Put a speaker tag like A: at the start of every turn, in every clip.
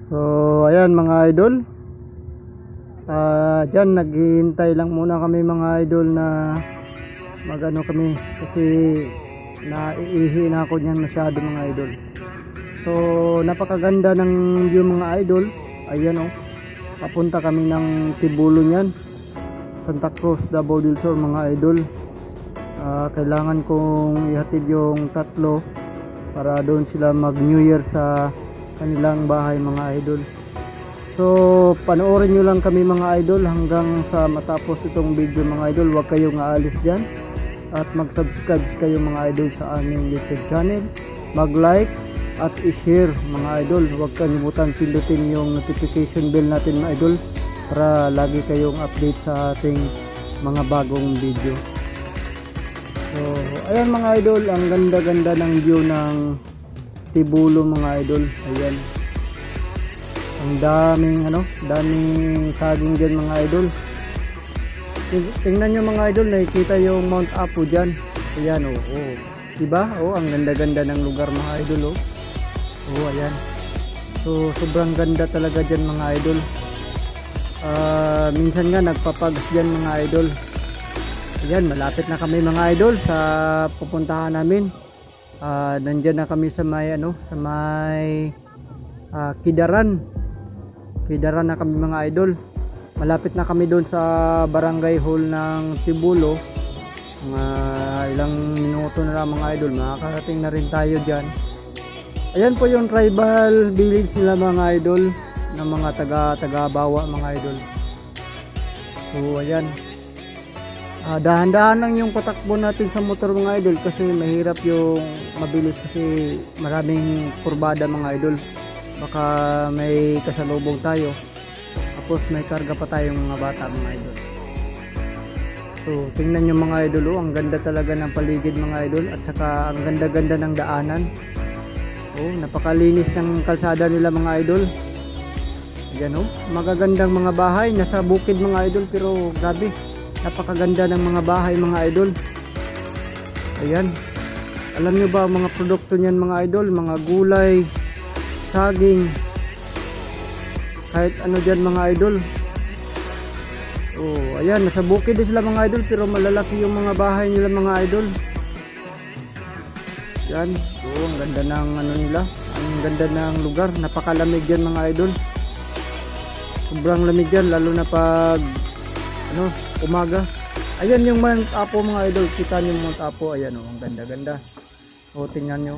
A: So ayan mga idol, dyan naghihintay lang muna kami mga idol na magano kami kasi naiihi na ako niyan masyado mga idol. So napakaganda ng view mga idol. Ayan papunta kami ng Tibulo niyan, Santa Cruz, Davao del Sur mga idol. Kailangan kong ihatid yung tatlo para doon sila mag New Year sa kanilang bahay mga idol. So panoorin nyo lang kami mga idol hanggang sa matapos itong video mga idol. Huwag kayong aalis dyan at mag subscribe kayo mga idol sa aming YouTube channel, mag like at i-share mga idol. Huwag kalimutan pindutin yung notification bell natin mga idol para lagi kayong update sa ating mga bagong video. So ayan mga idol, ang ganda-ganda ng view ng Tibulo mga idol. Ayan, ang daming saging dyan mga idol. Tingnan nyo mga idol, nakikita yung Mount Apo dyan. Ayan diba? Ang ganda-ganda ng lugar mga idol. Ayan, so sobrang ganda talaga dyan mga idol. Minsan nga nagpapagas dyan mga idol. Ayan, malapit na kami mga idol sa pupuntahan namin. Nandyan na kami sa may Kidaran na kami mga idol. Malapit na kami doon sa barangay hall ng Tibulo. Mga ilang minuto na lang mga idol, makakarating na rin tayo dyan. Ayan po yung tribal village nila mga idol, ng mga taga-bawa mga idol. So ayan, dahan-dahan lang yung patakbo natin sa motor mga idol kasi mahirap yung mabilis kasi maraming kurbada mga idol. Baka may kasalubong tayo tapos may karga pa tayong mga bata mga idol. So tingnan nyo mga idol, ang ganda talaga ng paligid mga idol at saka ang ganda-ganda ng daanan. Napakalinis ng kalsada nila mga idol. Ayan magagandang mga bahay nasa bukid mga idol, pero grabe napakaganda ng mga bahay mga idol. Ayan, alam nyo ba mga produkto niyan mga idol, mga gulay, saging, kahit ano dyan mga idol. Ayan, nasa bukid din sila mga idol, pero malalaki yung mga bahay nila mga idol. Yan, ang ganda ng nila, ang ganda ng lugar, napakalamig dyan mga idol. Sobrang lamig dyan, lalo na pag umaga. Ayan yung Mount Apo mga idol, kita nyo yung Mount Apo. Ayan ang ganda-ganda. Tingnan nyo.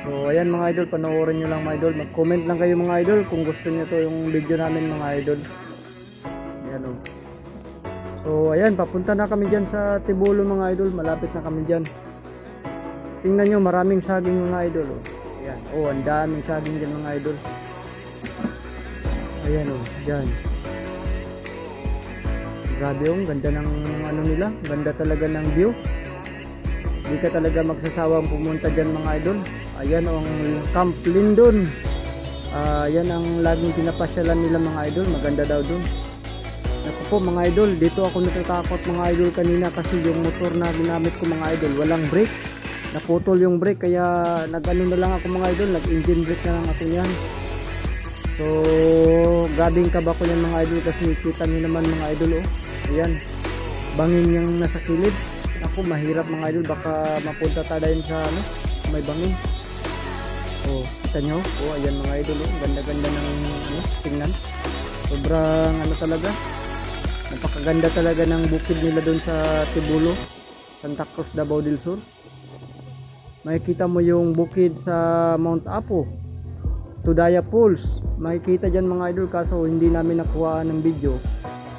A: So ayan mga idol, panoorin nyo lang mga idol. Mag-comment lang kayo mga idol kung gusto nyo to yung video namin mga idol. Ayan So ayan, papunta na kami dyan sa Tibulo mga idol. Malapit na kami dyan. Tingnan nyo, maraming saging mga idol. Ayan, ang daming saging dyan mga idol. Ayan dyan. Grabe ganda ng nila, ganda talaga ng view. Hindi ka talaga magsasawang pumunta dyan mga idol. Ayan ang Camp Lindon. Yan ang laging pinapasyalan nila mga idol, maganda daw dun. Naku po mga idol, dito ako natatakot mga idol kanina kasi yung motor na ginamit ko mga idol, walang brake. Naputol yung brake kaya nag-ano na lang ako mga idol, nag-engine brake na lang ako yan. So grabing kaba ko yan mga idol kasi kita nyo naman mga idol ayan, bangin yung nasa kilid. Ako mahirap mga idol, baka mapunta tayo sa may bangin. Kita nyo, ayan mga idol, ganda-ganda ng tingnan. Sobrang talaga, napakaganda talaga ng bukid nila doon sa Tibulo, Santa Cruz, Davao del Sur. Makikita mo yung bukid sa Mount Apo, Tudaya Falls, makikita dyan mga idol, kaso hindi namin nakuhaan ng video.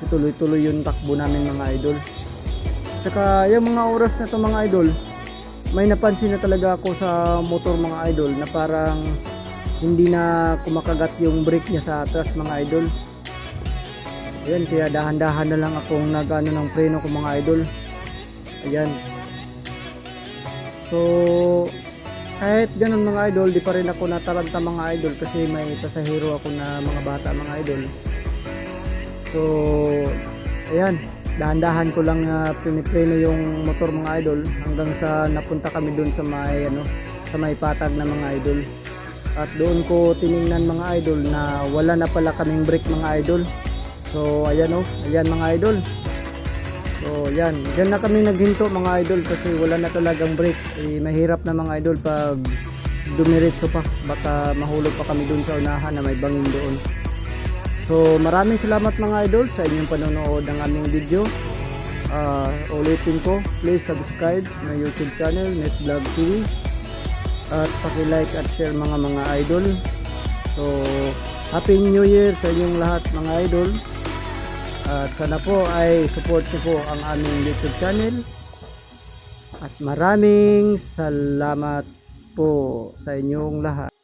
A: Tuloy-tuloy yung takbo namin mga idol. Saka yung mga oras na to mga idol, may napansin na talaga ako sa motor mga idol na parang hindi na kumakagat yung brake niya sa atras mga idol. Ayan, kaya dahan-dahan na lang akong nag-ano ng preno ko mga idol. Ayan. So kahit ganun mga idol, di pa rin ako nataranta mga idol kasi may pasahero ako na mga bata mga idol. So ayan, dahan-dahan ko lang pinipreno yung motor mga idol hanggang sa napunta kami dun sa may sa may patag na mga idol. At doon ko tiningnan mga idol na wala na pala kaming brake mga idol. So ayan ayan mga idol. So yan, dyan na kami naghinto mga idol kasi wala na talagang brake. Mahirap na mga idol pag dumiretso pa, baka mahulog pa kami doon sa unahan na may bangin doon. So maraming salamat mga idol sa inyong panonood ng aming video. Ulitin ko, please subscribe na YouTube channel Net Vlog TV at paki-like at share mga idol. So Happy New Year sa inyong lahat mga idol. At sana po ay support niyo po ang aming YouTube channel. At maraming salamat po sa inyong lahat.